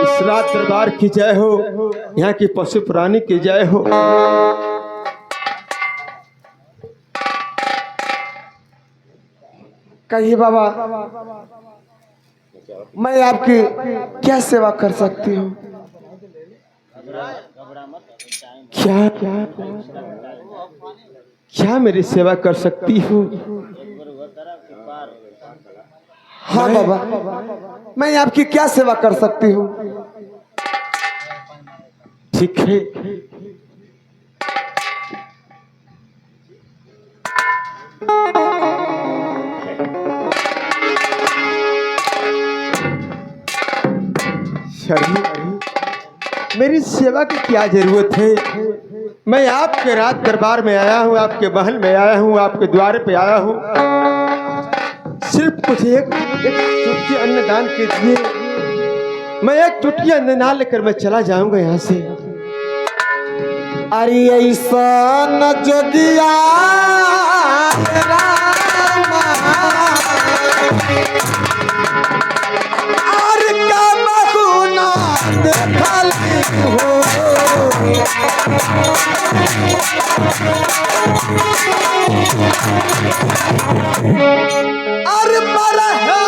इस रात दरबार की जय हो, यहाँ की पशु प्राणी की जय हो। कहिए बाबा, मैं आपकी क्या सेवा कर सकती हूँ? क्या क्या मेरी सेवा कर सकती हूँ? हाँ बाबा, मैं आपकी क्या सेवा कर सकती हूँ? ठीक है, मेरी सेवा की क्या जरूरत है? मैं आपके रात दरबार में आया हूँ, आपके महल में आया हूँ, आपके द्वार पे आया हूँ। सिर्फ मुझे एक चुटकी अन्नदान कीजिए, मैं एक चुटकी अन्नदान लेकर मैं चला जाऊंगा यहाँ से। अरे ऐसा न जोगिया और का महुना देखली हो। अरे मरा है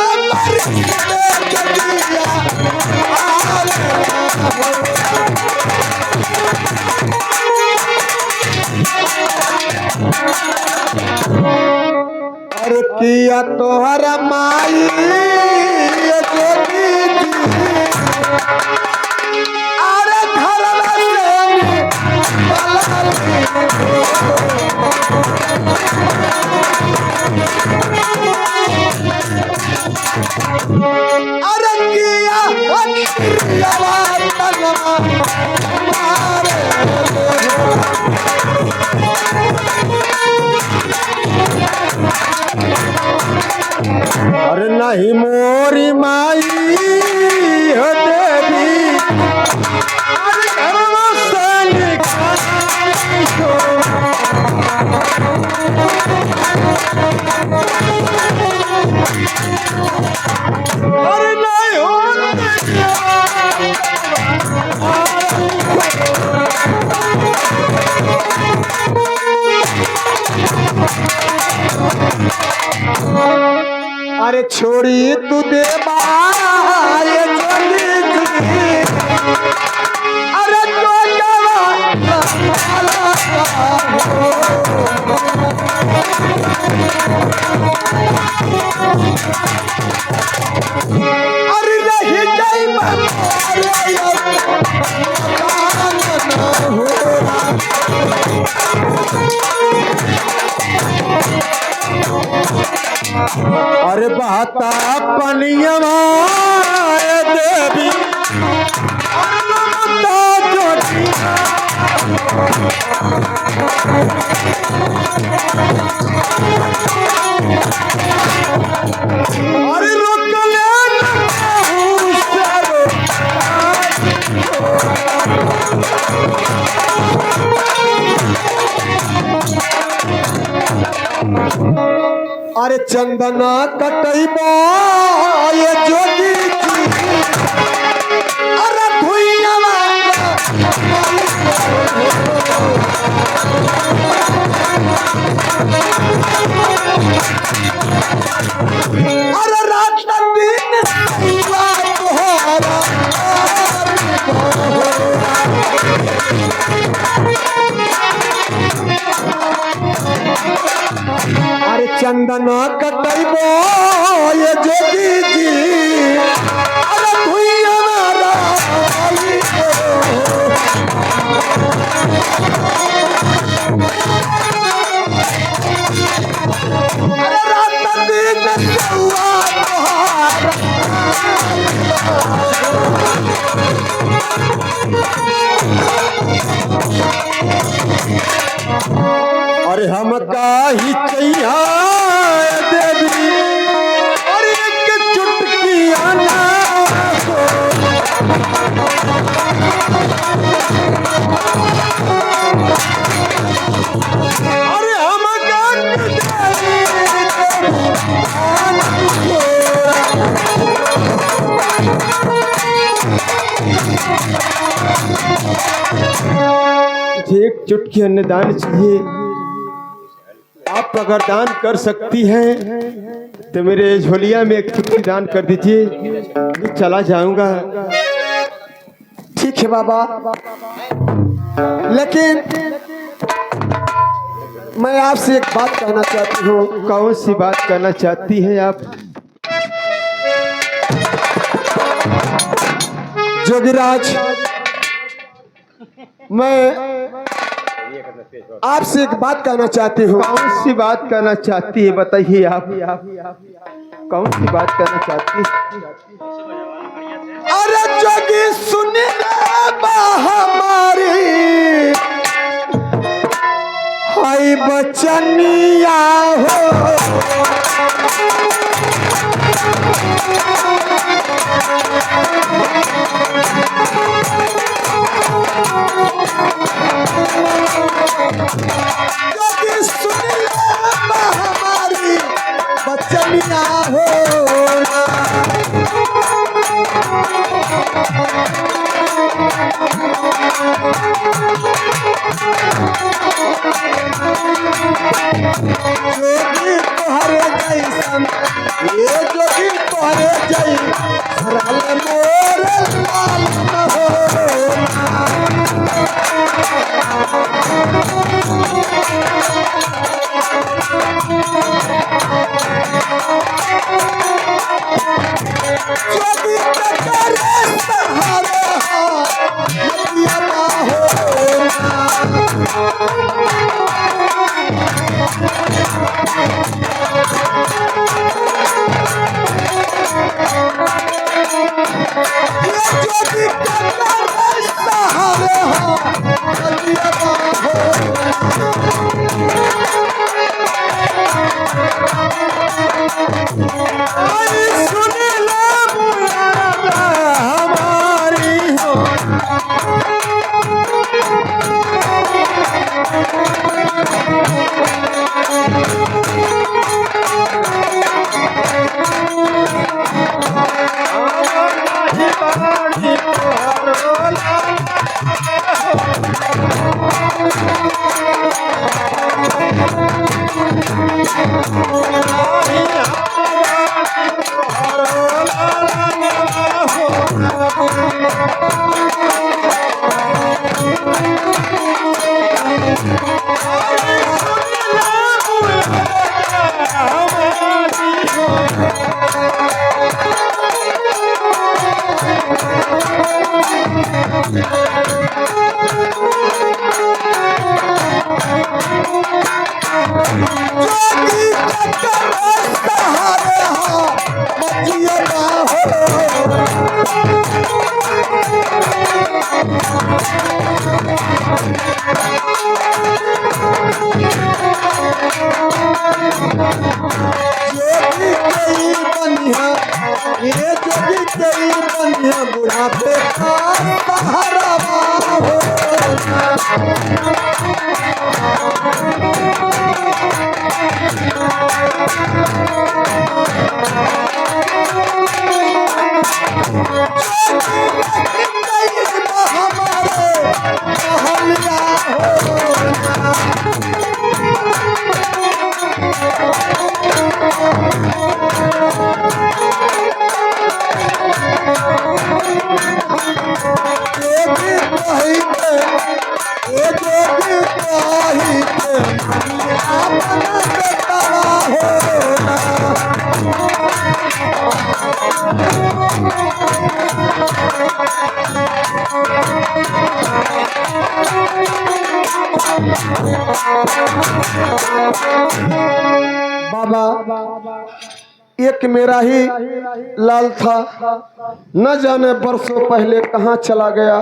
जोगिया अरे किया तोहरा माई अरे घर अरे अरे नहीं मोरी माई हो देवी, अरे घरवा से निकाली हो। अरे नहीं हो अरे छोड़ी तू दे बाए जोगी जी। अरे जो अरे रही जाई अरे बहता पनिया देवी अरे अरे चंदना कटैबो ये जोगी जी। अरे भुइया अरे रात दिन तोहरा अरे चंदना कटैबो ये जोगी जी। अरे भुइया अरे रात दिन अरे हम काही चाहिए देवी और एक चुटकी आना अरे हम मुझे एक चुटकी अन्नदान चाहिए। आप अगर दान कर सकती हैं तो मेरे झोलिया में एक चुटकी दान कर दीजिए, मैं चला जाऊंगा। ठीक है बाबा, लेकिन मैं आपसे एक बात कहना चाहती हूँ। कौन सी बात करना चाहती हैं आप? जोगीराज, मैं आपसे एक बात कहना चाहती हूँ। कौन सी बात करना चाहती है बताइए आप कौन सी बात करना चाहती है? अरे जोगी सुन ले हमारी हाय बचनिया हो। जोगी सुन ले हमारी बचनिया हो। जोगी तोहरे जैसन ये जोगी तोहरे जैसन सरल मोर लाल न हो। जोगी तेरे सहारे नदिया हो। जोगी तेरे सहारे नदिया हो। सुन ले हमारी हो। बुढ़ापे का सहारा हो। बाबा, एक मेरा ही लाल था, न जाने बरसों पहले कहाँ चला गया।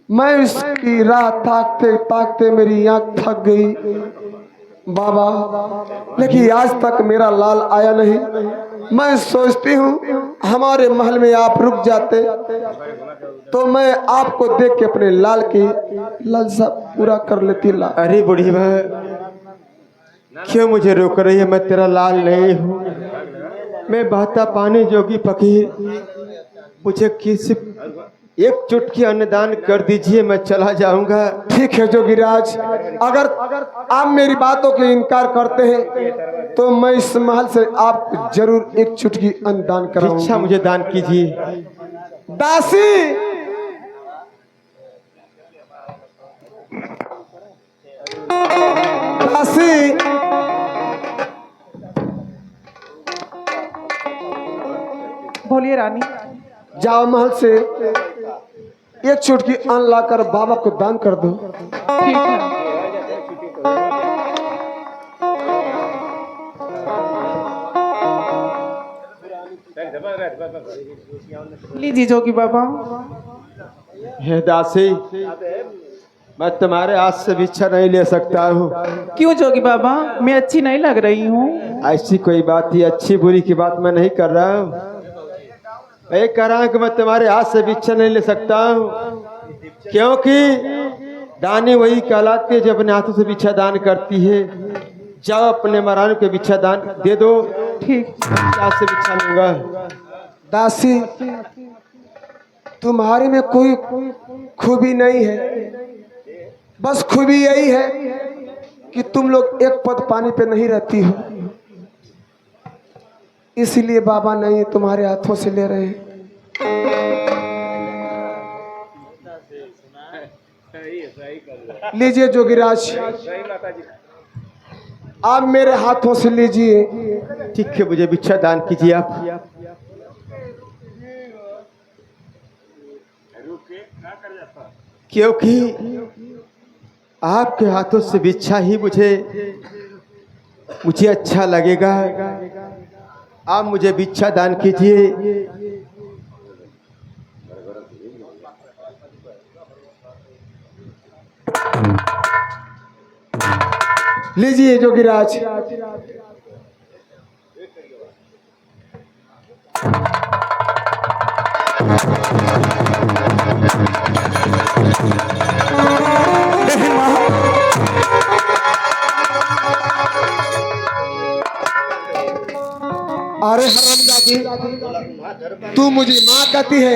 मैं इसकी राह ताकते ताकते मेरी आँख थक गई बाबा, लेकिन आज तक मेरा लाल आया नहीं। मैं सोचती हूँ हमारे महल में आप रुक जाते तो मैं आपको देख के अपने लाल की लालसा पूरा कर लेती। अरे बूढ़ी माँ, क्यों मुझे रोक रही है? मैं तेरा लाल नहीं हूँ, मैं बहता पानी जोगी फकीर। मुझे किसी एक चुटकी अन्नदान कर दीजिए, मैं चला जाऊंगा। ठीक है जोगीराज, अगर आप मेरी बातों के इनकार करते हैं तो मैं इस महल से आप जरूर एक चुटकी अन्नदान कराऊंगा। इच्छा मुझे दान कीजिए। दासी, दासी, बोलिए रानी। जाओ महल से एक चुटकी अन्न लाकर बाबा को दान कर दो। ठीक है। लीजिए जोगी बाबा। हे दासी, मैं तुम्हारे हाथ से भिक्षा नहीं ले सकता हूँ। क्यों जोगी बाबा, मैं अच्छी नहीं लग रही हूँ? ऐसी कोई बात ही, अच्छी बुरी की बात मैं नहीं कर रहा हूँ। मैं कह रहा हूँ कि मैं तुम्हारे हाथ से भिक्षा नहीं ले सकता हूँ, क्योंकि दानी वही कहलाती है जो अपने हाथों से भिक्षा दान करती है। जाओ अपने महारानी को भिक्षा दान दे दो। ठीक। हाथ से भिक्षा लूंगा। दासी, तुम्हारे में कोई खूबी नहीं है, बस खूबी यही है कि तुम लोग एक पद पानी पे नहीं रहती हो, इसलिए बाबा नहीं तुम्हारे हाथों से ले रहे हैं। लीजिए जोगीराज, आप मेरे हाथों से लीजिए। ठीक है, मुझे भिक्षा दान कीजिए आप। क्योंकि आपके हाथों से भिक्षा ही मुझे अच्छा लगेगा। आप मुझे भिक्षा दान कीजिए। लीजिए जोगीराज। अरे हरामजादी, तू मुझे माँ कहती है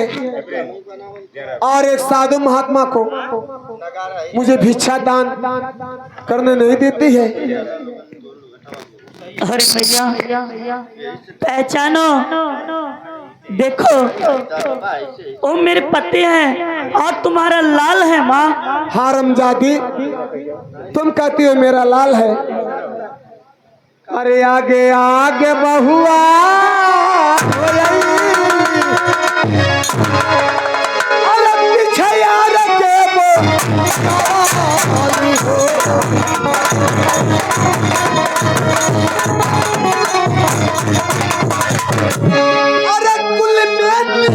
और एक साधु महात्मा को मुझे भिक्षा दान करने नहीं देती है। अरे भैया पहचानो, देखो वो मेरे पति हैं और तुम्हारा लाल है। माँ हरामजादी, तुम कहती हो मेरा लाल है, अरे आगे आगे बहुआ अरे पीछे यार के अरे कुल में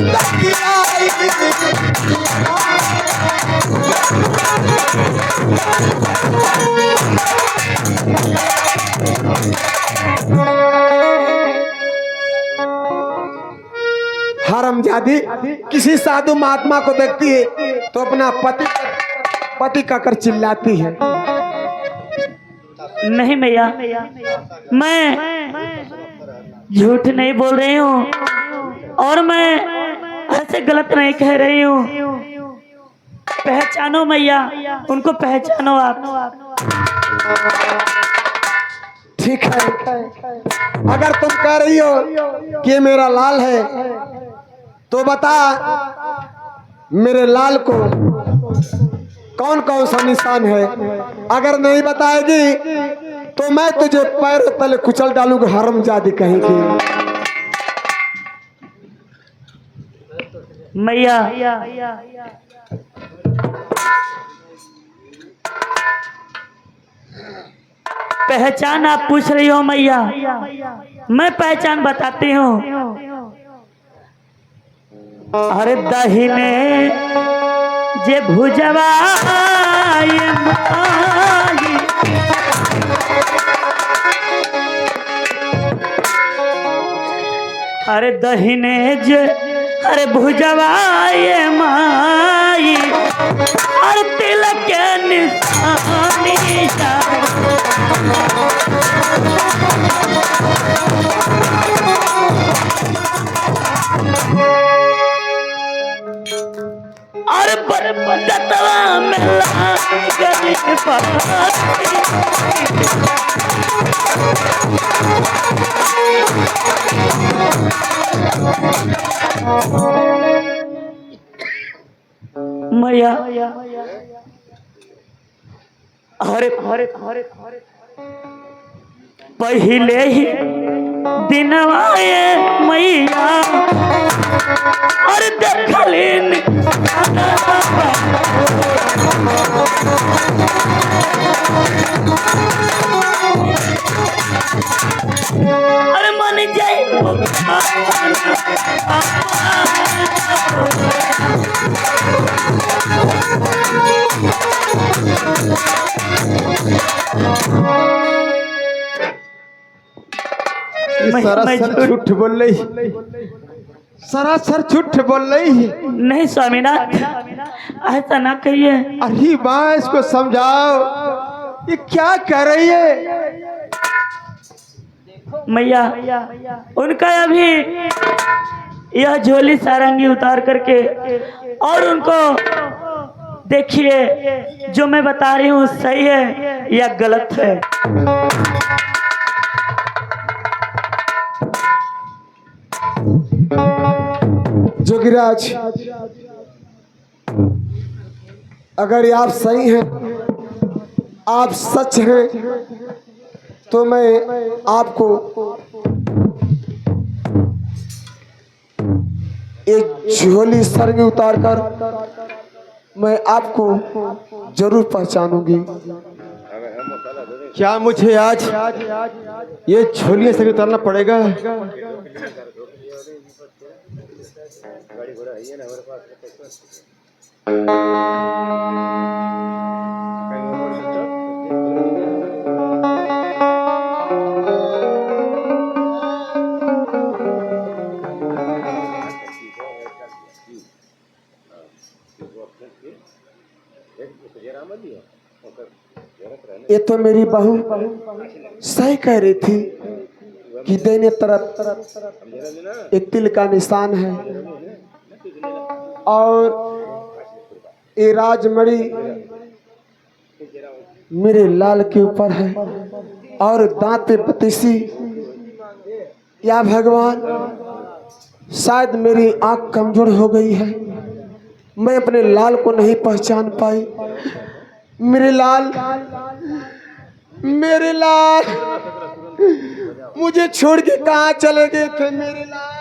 हरामजादी किसी साधु महात्मा को देखती है तो अपना पति कहकर चिल्लाती है। नहीं मैया, मैं झूठ नहीं बोल रही हूँ और मैं ऐसे गलत नहीं कह रही हूँ। पहचानो मैया, उनको पहचानो आप। ठीक है, अगर तुम कह रही हो कि ये मेरा लाल है तो बता मेरे लाल को कौन कौन सा निशान है। अगर नहीं बताएगी तो मैं तुझे पैर तले कुचल डालूंगा, हरामजादी कहेगी। मैया पहचान आप पूछ रही हो मैया, मैं पहचान बताती हूँ। अरे दाहिने जे भुजवा ये माई, अरे दाहिने जे अरे भुजवा ये माई, अरे तिलक के निशानी और बरबदतवा में गली मैया अरे पहले ही दिनवाए मैया और देखलिन अरे मन जाए सरासर झूठ बोल रही, सरासर झूठ बोल रही। नहीं स्वामीनाथ, ऐसा ना कहिए। अरे माँ इसको समझाओ, ये क्या कर रही है। मैया उनका अभी यह झोली सारंगी उतार करके और उनको देखिए जो मैं बता रही हूँ सही है या गलत है। जोगिराज, अगर आप सही हैं, आप सच हैं, तो मैं आपको एक झोली सर में उतार कर मैं आपको जरूर पहचानूंगी। क्या मुझे आज ये झोलियां से उतारना पड़ेगा? ये तो मेरी बहू सही कह रही थी कि दाहिने तरफ एक तिल का निशान है और ये राजमणि मेरे लाल के ऊपर है और दांत पे बतीसी। या भगवान, शायद मेरी आंख कमजोर हो गई है, मैं अपने लाल को नहीं पहचान पाई। मेरे लाल, मेरे लाल, मुझे छोड़ के कहाँ चले गए थे मेरे लाल।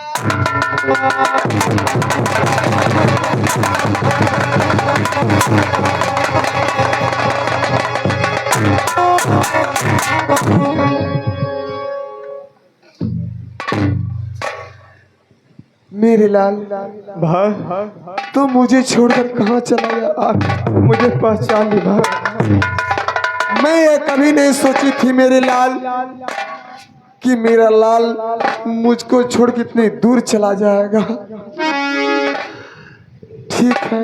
मेरे लाल, भाई तो मुझे छोड़कर कहाँ चला गया? आप मुझे पहचान ली भाई। मैं ये कभी नहीं सोची थी मेरे लाल कि मेरा लाल मुझको छोड़ के इतनी दूर चला जाएगा। ठीक है,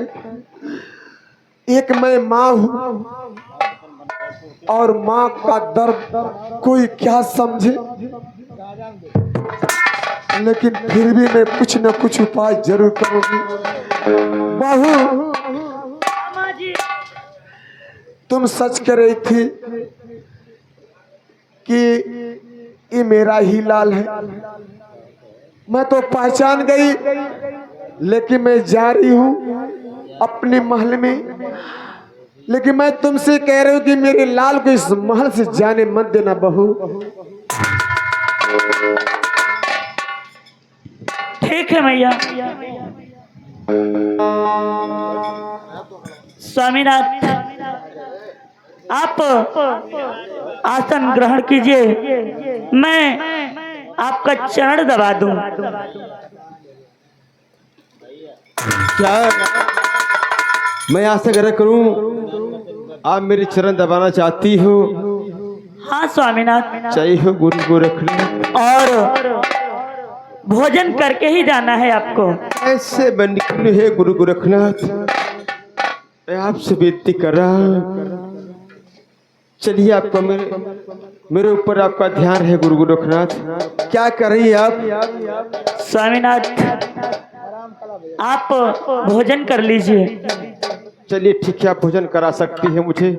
एक मैं माँ हूँ और माँ का दर्द कोई क्या समझे, लेकिन फिर भी मैं कुछ न कुछ उपाय जरूर करूंगी। बहू, तुम सच कह रही थी कि ये मेरा ही लाल है। मैं तो पहचान गई, लेकिन मैं जा रही हूँ अपने महल में। लेकिन मैं तुमसे कह रही हूँ कि मेरे लाल को इस महल से जाने मत देना बहू। ठीक है मैया। स्वामीनाथ, आप आसन ग्रहण कीजिए, मैं आपका चरण दबा दूं। क्या मैं आशा ग्रहण करूं? आप मेरे चरण दबाना चाहती हो? हाँ स्वामीनाथ, चाहिए हो गुरु गोरखनाथ। और भोजन करके ही जाना है आपको। ऐसे बन है गुरु गोरखनाथ, मैं आपसे विनती कर रहा हूँ, चलिए आपको मेरे ऊपर आपका ध्यान है गुरु गोरखनाथ। क्या कर रही है आप? स्वामीनाथ, आप भोजन कर लीजिए। चलिए ठीक है, आप भोजन करा सकती है मुझे।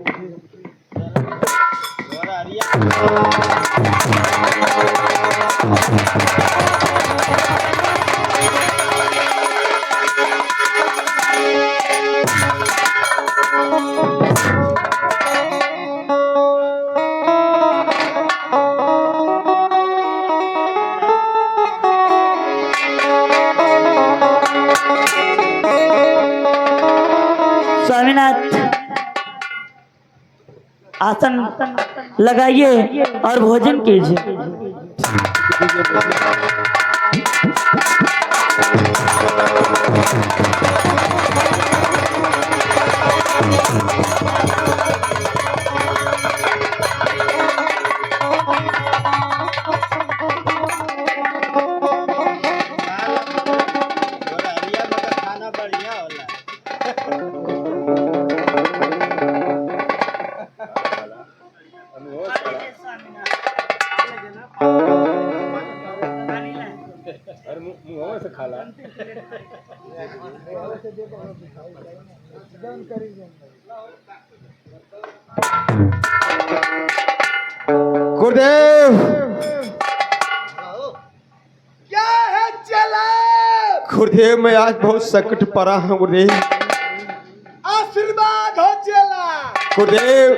स्वामीनाथ, आसन लगाइए और भोजन कीजिए। गुरुदेव, क्या है चला? गुरुदेव मैं आज बहुत संकट पड़ा हूँ गुरुदेव। आशीर्वाद हो चला। गुरुदेव,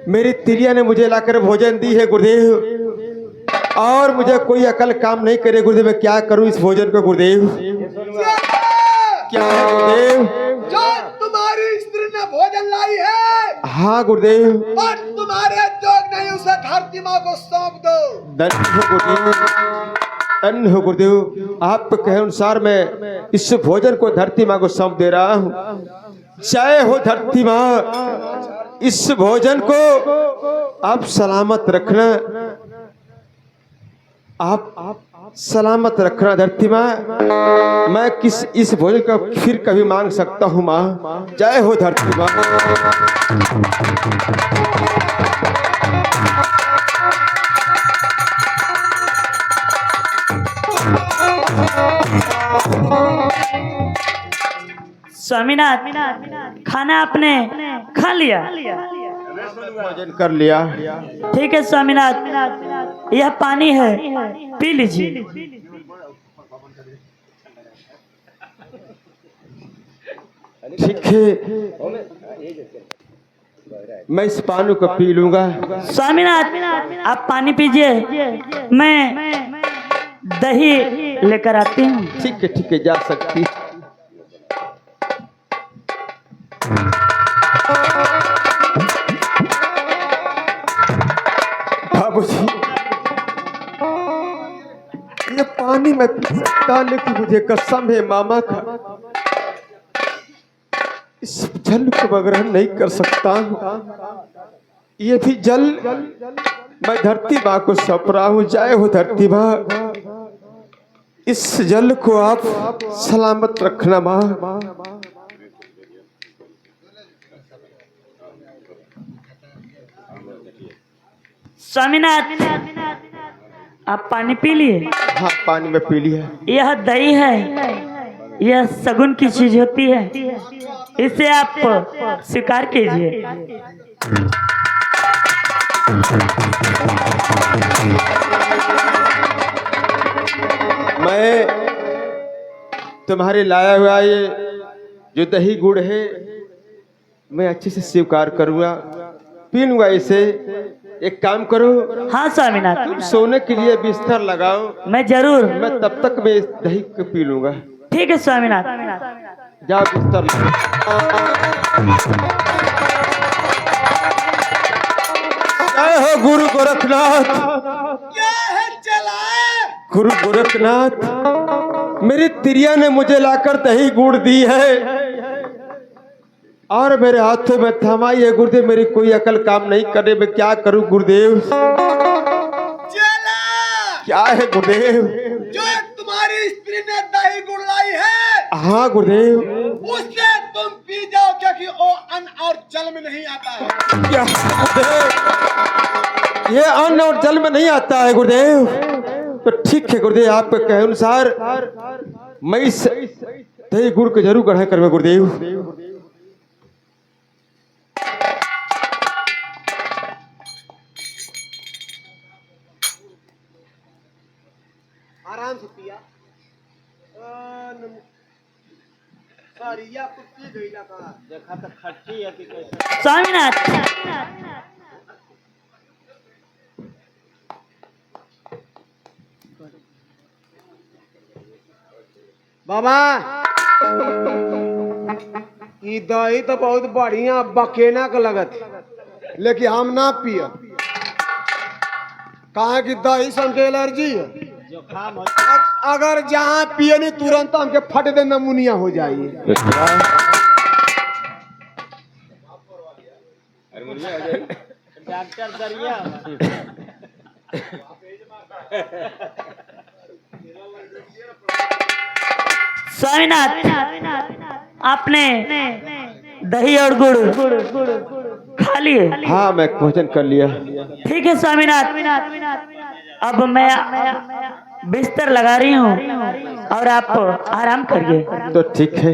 मेरी तिरिया ने मुझे लाकर भोजन दी है गुरुदेव, और मुझे कोई अकल काम नहीं करे गुरुदेव। मैं क्या करूं इस भोजन को गुरुदेव? क्या है गुरुदेव? जो तुम्हारी स्त्री ने भोजन लाई है, हाँ गुरुदेव। और तुम्हारे जोग नहीं, उसे धरती माँ को सौंप दो। धन्य हो गुरुदेव, धन्य हो गुरुदेव। आपके कहे अनुसार मैं इस भोजन को धरती माँ को सौंप दे रहा हूँ। जय हो धरती माँ, इस भोजन को आप सलामत रखना, आप सलामत रखना धरती माँ। मैं किस इस भोजन का फिर कभी मांग सकता हूँ माँ। जय हो धरती माँ। स्वामीनाथ, खाना आपने खा लिया? भोजन कर लिया। ठीक है स्वामीनाथ, यह पानी है, पी लीजिए। ठीक है, मैं इस पानी को पी लूंगा। स्वामीनाथ आप पानी पीजिए, मैं दही लेकर आती हूँ। ठीक है, जा सकती। बाबूजी, ये पानी मैं पी सकता, लेकिन मुझे कसम है मामा का, इस जल को मैं ग्रहण नहीं कर सकता। ये भी जल मैं धरती माँ को सौंप रहा हूँ। जय हो धरती माँ, इस जल को आप सलामत रखना माँ। स्वामीनाथ आप पानी पी लिए? हाँ, पानी में पी लिया। यह दही है, यह सगुन की चीज होती है, इसे आप स्वीकार कीजिए। मैं तुम्हारे लाया हुआ ये जो दही गुड़ है, मैं अच्छे से स्वीकार करूंगा, पी लूंगा इसे। एक काम करो, हाँ स्वामीनाथ, तुम सोने के लिए बिस्तर लगाओ, मैं जरूर। मैं तब तक मैं इस दही को पी लूंगा। ठीक है स्वामीनाथ। जाओ बिस्तर लगाओ। जय हो गुरु गोरखनाथ। गुरु गोरखनाथ, मेरी तिरिया ने मुझे लाकर दही गुड़ दी है और मेरे हाथों में थमाई है। गुरुदेव, मेरी कोई अकल काम नहीं करे, मैं क्या करूं गुरुदेव? क्या है गुरुदेव? जो तुम्हारी स्त्री ने दही गुड़ लाई है, हाँ गुरुदेव। उससे तुम पी जाओ, क्योंकि वो अन्न और जल में नहीं आता है। क्या गुरुदेव? ये अन्न और जल में नहीं आता है गुरुदेव? तो ठीक है गुरुदेव, आपके कहे अनुसार मैं इस दही गुड़ को जरूर ग्रहण करूंगा गुरुदेव। आराम से पिया। सारिया कुत्ती गई ना का देखा तो खट्टी है कि कैसे। स्वामीनाथ बाबा, ये दही तो बहुत बढ़िया बकेना का लगत है, लेकिन हम ना पिया, कहा कि दही से हमके एलर्जी है। अगर जहाँ पिए नहीं तुरंत हमके फट दे नमूनिया हो जाइए। डॉक्टर दरिया स्वामीनाथ आपने दही और गुड़ खा लिए? हाँ, मैं भोजन कर लिया। ठीक है स्वामीनाथ, अब मैं बिस्तर लगा रही हूँ और आप आराम करिए। तो ठीक है।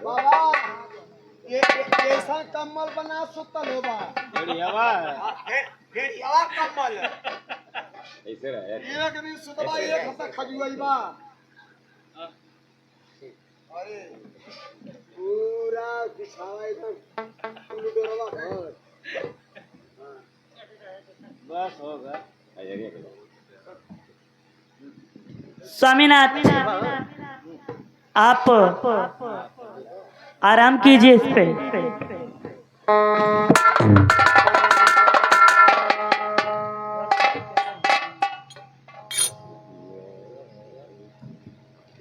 बाबा, ये ऐसा कम्बल बना सुतल हो बा। भेड़ियावा कम्बल ऐसे रहे। एक दिन सुतबा, एक हफ्ता खजुआई बा। अरे पूरा बिछावा एकदम डोरवा घर। बस होगा। स्वामीनाथ आप आराम कीजिए इस पे।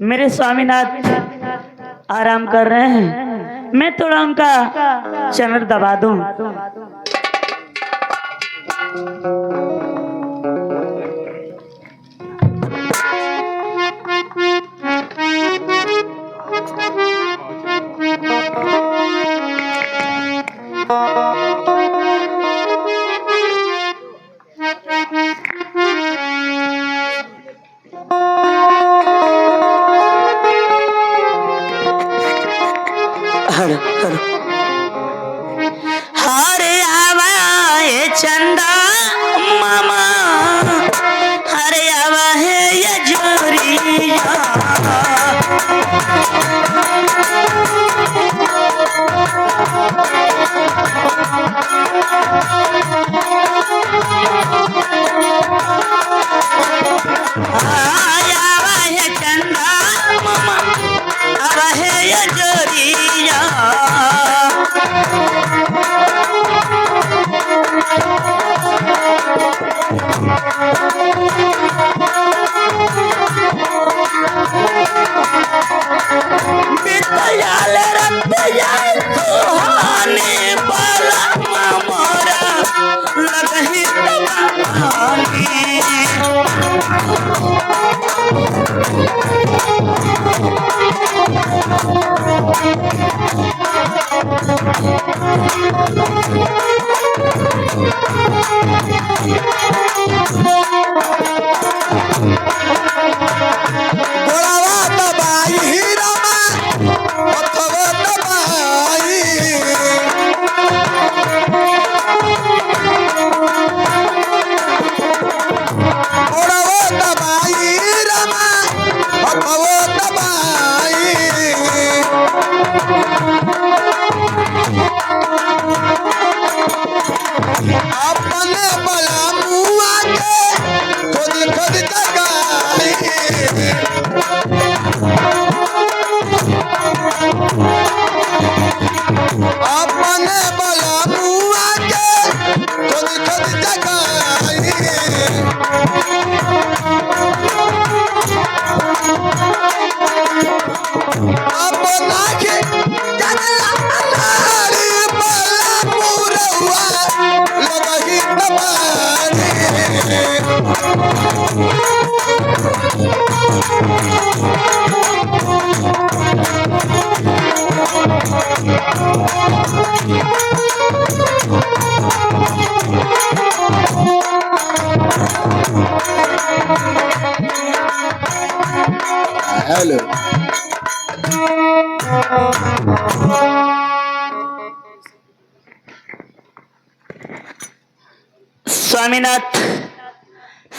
मेरे स्वामीनाथ आराम कर रहे हैं, मैं थोड़ा उनका चरण दबा दूं। हरे आवाए चंदा आया है चंदा मामा अब है ये जोरिया बितयाल रतयाल सुहाने वाला मामोरा लगही तबानी गोड़ावा दबाई हीरामा पथवा दबाई गोड़ावा दबाई हीरामा पथवा दबाई अपने बला मुआ के खुद खुद जगाई अपने बला मुआ के खुद खुद जगाई अपना के जनला अनारी बला मुरवा लगही दबानी हेलो स्वामीनाथ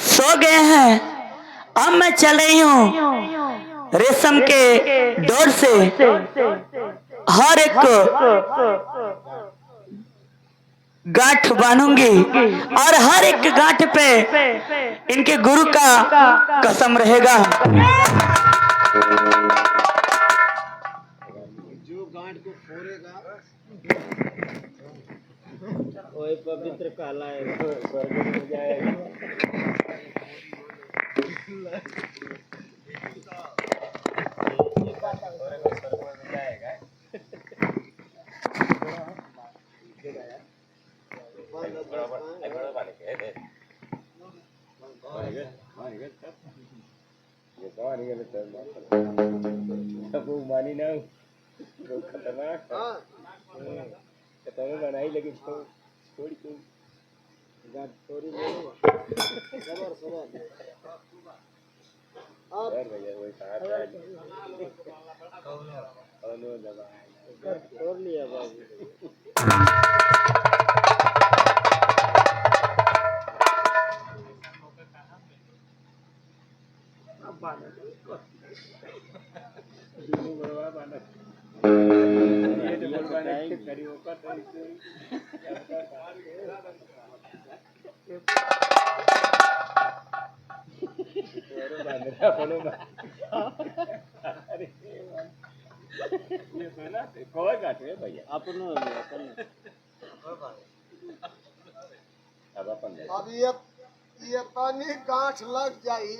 सो गए हैं। अब मैं चल रही हूँ रेशम के डोर से हर एक गांठ बांधूंगी और हर एक गांठ पे इनके गुरु का कसम रहेगा। वही पवित्र काला है तो स्वर्ग में जाएगा। मानी ना खतरनाक खतरनाक बनाई लेकिन थोड़ी थोड़ी सबर भैया वही छोड़ लिया बाबू। अब ये पानी गांठ लग जाई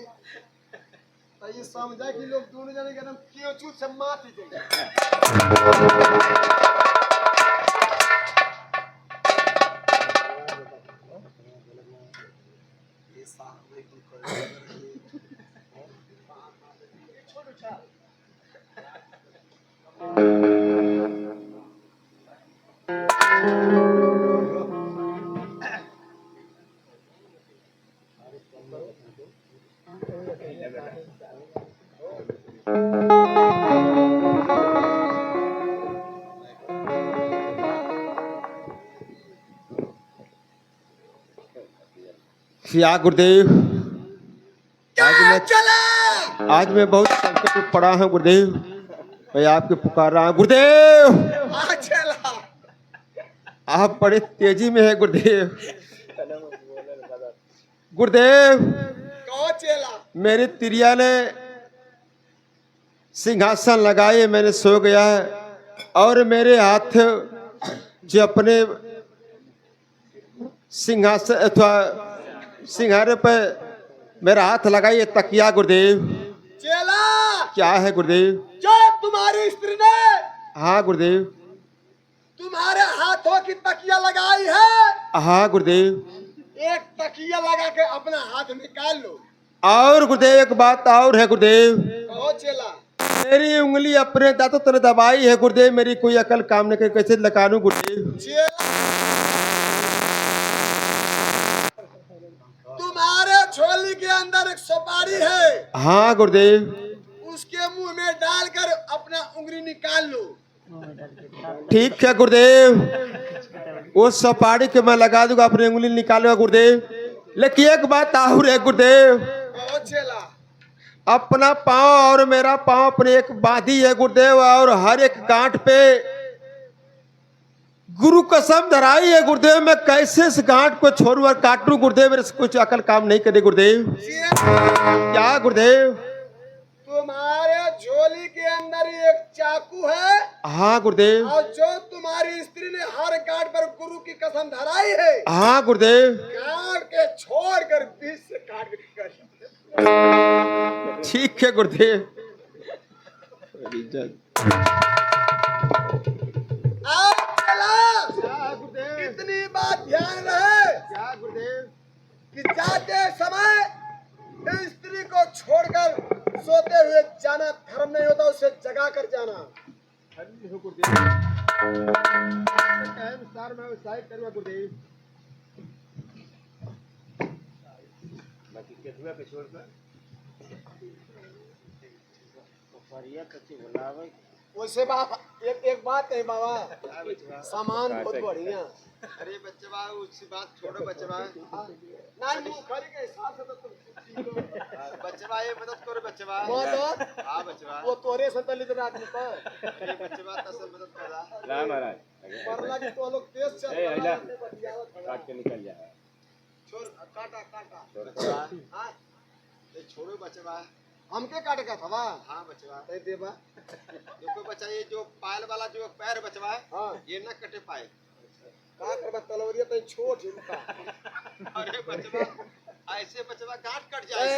तो ये समझा कि लोग दोनों जने के क्यों चूत से माती देंगे। सिया गुरुदेव, आज मैं बहुत संकट में पड़ा हूँ गुरुदेव। मैं आपके पुकार रहा हूँ गुरुदेव। आप बड़े तेजी में है गुरुदेव। गुरुदेव कौन चला? मेरी तिरिया ने सिंहासन लगाए, मैंने सो गया है और मेरे हाथ जो अपने सिंहासन अथवा सिंहारे पे मेरा हाथ लगाई ये तकिया गुरुदेव। चेला, क्या है गुरुदेव? जो तुम्हारी स्त्री ने हाँ गुरुदेव। तुम्हारे हाथों की तकिया लगाई है, हाँ गुरुदेव। एक तकिया लगा के अपना हाथ निकाल लो। और गुरुदेव एक बात और है गुरुदेव, कहो चेला। मेरी उंगली अपने दांतों तरह दबाई है गुरुदेव, मेरी कोई अकल काम नहीं करे, कैसे लगा लूं गुरुदेव? चेला, तुम्हारे झोली के अंदर एक सुपारी है, हाँ गुरुदेव। उसके मुंह में डालकर अपना उंगली निकाल लो। ठीक है गुरुदेव, वो सपाड़ी के मैं लगा दूंगा, अपनी उंगली निकालूंगा गुरुदेव। लेकिन एक बात और है गुरुदेव, कहो चेला। अपना पांव और मेरा पांव अपने एक बांधी है गुरुदेव, और हर एक गांठ पे गुरु कसम धराई है गुरुदेव, मैं कैसे इस गांठ को छोड़ू और काटू गुरुदेव, मेरे से कुछ अकल काम नहीं करे गुरुदेव। क्या गुरुदेव? तुम्हारे झोली के अंदर एक चाकू है, हाँ गुरुदेव। और जो तुम्हारी स्त्री ने हर गांठ पर गुरु की कसम धराई है, हाँ गुरुदेव। काट के छोड़कर बीच से काट के निकाल। ठीक है गुरुदेव। अब चला, इतनी बात ध्यान रहे क्या गुरुदेव? कि जाते समय स्त्री को छोड़कर सोते हुए जाना धर्म नहीं होता, उसे जगा कर जाना। गुरुदेव वैसे एक बात है बाबा, सामान बहुत बढ़िया। अरे बच्चे बा उसकी बात छोड़ो बच्चे बा, नहीं मुंह खाली के हिसाब से तो तुम बच्चे बा ये मदद करो बच्चे बा। मदद? हाँ बच्चे बा। वो तोरे संतलित आदमी पर अरे बच्चे बा तसल मदद कर रहा। ना महाराज मरला की तो लोग देश चल ए, अहिला। रहा काट के निकल जाए। छोड़ काटा काटा। बच्चे बा हाँ ये छोड़ो बच्चे बा। हमके काटे का था बा। हाँ बच्चे बा। नहीं देबा। देखो बच्चा ये जो पायल वाला जो पैर बच्चे बा हाँ ये न कटे पाए। का करबा तलवरिया तो छोड़ झुमका। अरे बच्चे बा ऐसे बच्चे बा गांठ कट जाए।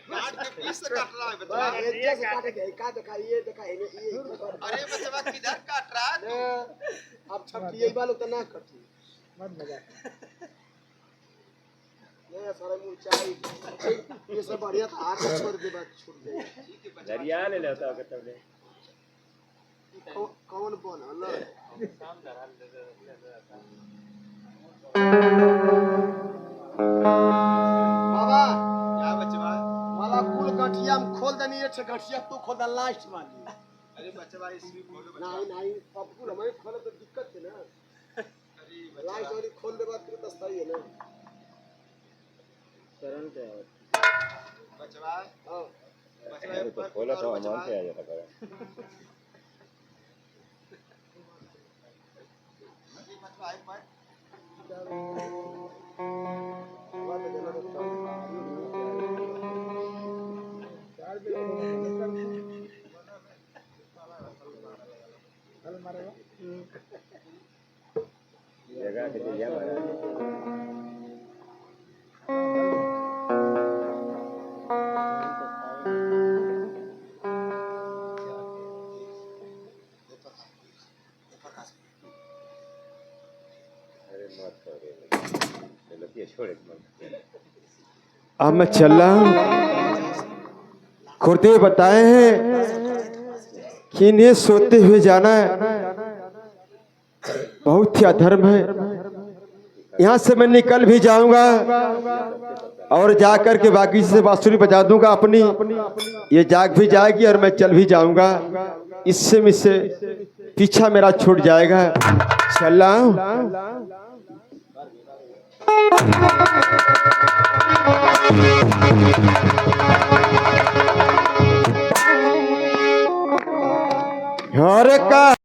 गांठ के बीच से काट रहा है बच्चे बा। ये जैसे काटे के का दिखा ये अरे बच्चे बा किधर काट रहा है तू? अब छपकी यही बाल उतना कटी मत मजा। ये सारा मुंह चाय ये सब बढ़िया था, आके छोड़ दे बात छूट जाए। दरिया ले लेता हो कतब ले। कौन बोल अल्लाह बाबा क्या बच्चे बा? वाला कुल गठिया में खोल देनी है, गठिया तू खोल दे लास्ट वाली। अरे बच्चे बा इसमें खोलो बच्चे नहीं नहीं अब कुल हमें खोले तो दिक्कत है ना। अरे लास्ट वाली खोल दे बात तो सही है ना। बच्चे बा हां बच्चे बा तो खोला तो अमान से आ जाता है। जगह के दिया महाराज। अब मैं चल रहा हूँ। गुरुदेव बताए हैं कि इन्हें सोते हुए जाना है, बहुत ही अधर्म है। यहाँ से मैं निकल भी जाऊंगा और जाकर के बाकी से बांसुरी बजा दूंगा अपनी, ये जाग भी जाएगी और मैं चल भी जाऊंगा। इससे मुझसे पीछा मेरा छूट जाएगा। चल रहा हूँ। और का